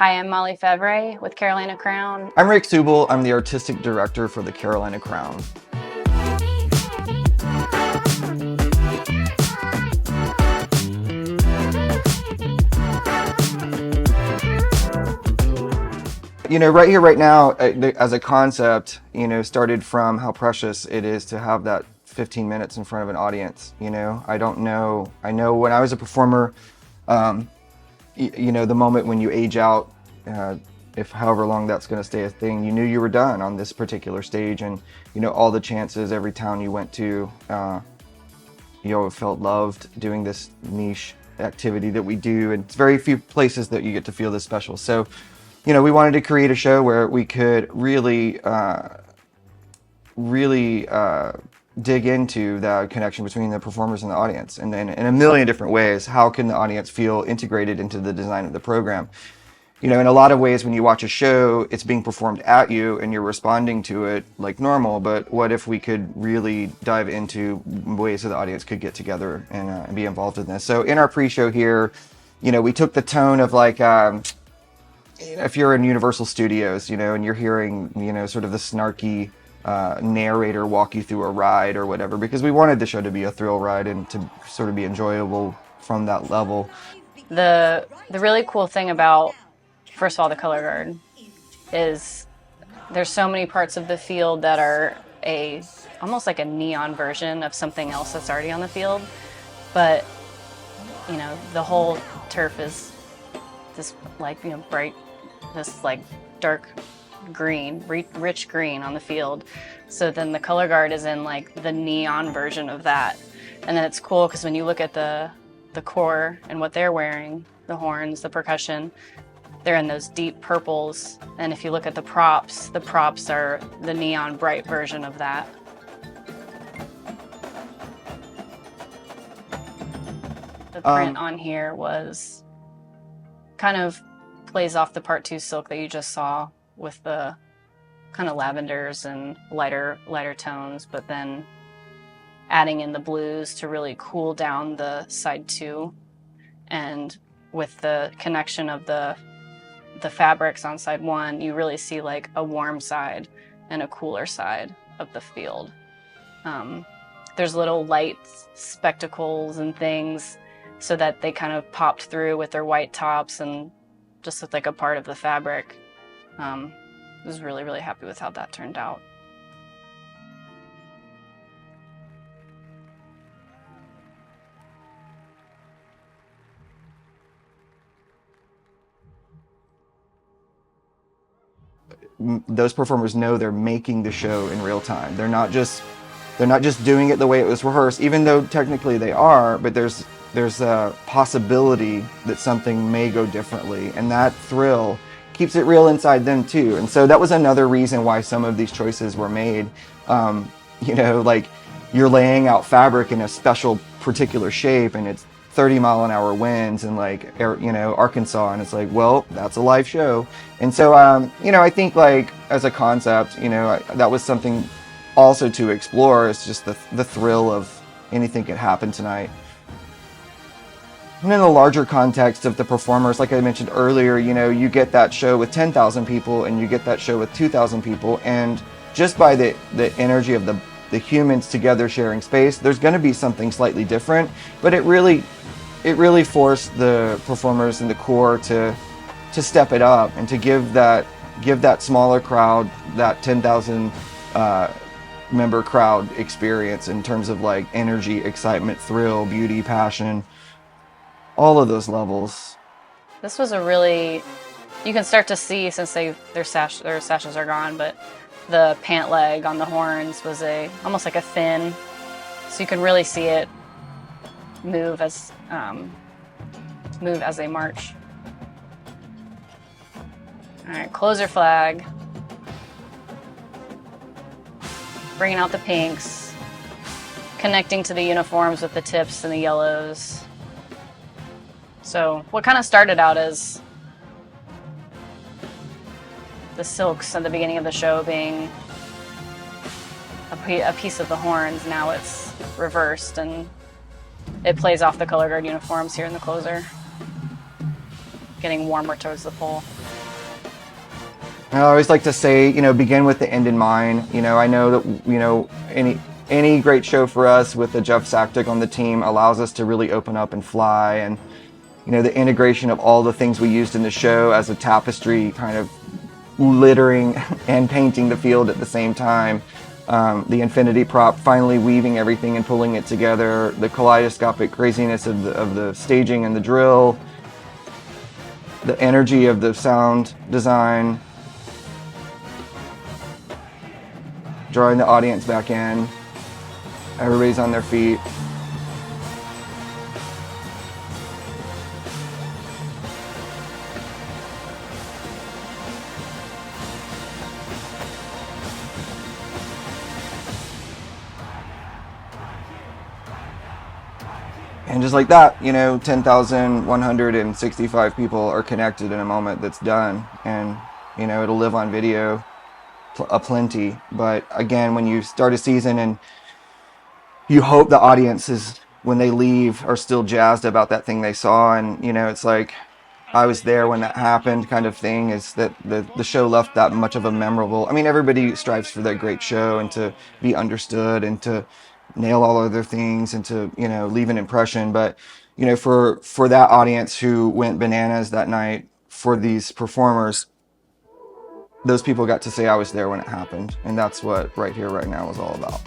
Hi, I'm Molly Favre with Carolina Crown. I'm Rick Subel. I'm the artistic director for the Carolina Crown. Right here, right now, as a concept, started from how precious it is to have that 15 minutes in front of an audience. I don't know. I know when I was a performer, the moment when you age out, if however long that's going to stay a thing, you knew you were done on this particular stage, and all the chances, every town you went to, felt loved doing this niche activity that we do, and it's very few places that you get to feel this special. So, we wanted to create a show where we could really dig into the connection between the performers and the audience, and then in a million different ways, how can the audience feel integrated into the design of the program? In a lot of ways, when you watch a show, it's being performed at you and you're responding to it like normal, but what if we could really dive into ways that the audience could get together and be involved in this? So in our pre-show here, we took the tone of like, if you're in Universal Studios, and you're hearing, sort of the snarky narrator walk you through a ride or whatever, because we wanted the show to be a thrill ride and to sort of be enjoyable from that level. The really cool thing about, first of all, the color guard is there's so many parts of the field that are almost like a neon version of something else that's already on the field, but the whole turf is this bright, this like dark green, rich green on the field. So then the color guard is in like the neon version of that. And then it's cool because when you look at the core and what they're wearing, the horns, the percussion, they're in those deep purples. And if you look at the props are the neon bright version of that. The print on here was kind of plays off the Part 2 silk that you just saw with the kind of lavenders and lighter tones, but then adding in the blues to really cool down the side 2, and with the connection of the fabrics on side 1, you really see like a warm side and a cooler side of the field. There's little light spectacles and things so that they kind of popped through with their white tops and just looked like a part of the fabric. I was really, really happy with how that turned out. Those performers know they're making the show in real time. They're not just doing it the way it was rehearsed, even though technically they are, but there's a possibility that something may go differently, and that thrill keeps it real inside them too. And so that was another reason why some of these choices were made. Like you're laying out fabric in a special particular shape, and it's 30-mile-an-hour winds in like Arkansas, and it's like, well, that's a live show. And so I think like as a concept, that was something also to explore. It's just the thrill of anything could happen tonight. And in the larger context of the performers, like I mentioned earlier, you get that show with 10,000 people and you get that show with 2,000 people, and just by the energy of the humans together sharing space, there's going to be something slightly different. But it really forced the performers and the core to step it up and to give that smaller crowd that 10,000 member crowd experience in terms of like energy, excitement, thrill, beauty, passion. All of those levels. This was you can start to see, since their sashes are gone, but the pant leg on the horns was almost like a fin, so you can really see it move as they march. All right, closer flag. Bringing out the pinks, connecting to the uniforms with the tips and the yellows. So what kind of started out as the silks at the beginning of the show being a piece of the horns, now it's reversed and it plays off the color guard uniforms here in the closer, getting warmer towards the pole. I always like to say, you know, begin with the end in mind. You know, I know that, you know, any great show for us with the Jeff Sacktick on the team allows us to really open up and fly. And, you know, the integration of all the things we used in the show as a tapestry, kind of littering and painting the field at the same time. The infinity prop, finally weaving everything and pulling it together. The kaleidoscopic craziness of the staging and the drill. The energy of the sound design. Drawing the audience back in. Everybody's on their feet. And just like that, you know, 10,165 people are connected in a moment that's done. And, you know, it'll live on video aplenty. But again, when you start a season and you hope the audiences, when they leave, are still jazzed about that thing they saw. And, you know, it's like, I was there when that happened kind of thing, is that the show left that much of a memorable, I mean, everybody strives for that great show and to be understood and to nail all other things and to, you know, leave an impression. But, you know, for that audience who went bananas that night for these performers, those people got to say I was there when it happened. And that's what Right Here, Right Now was all about.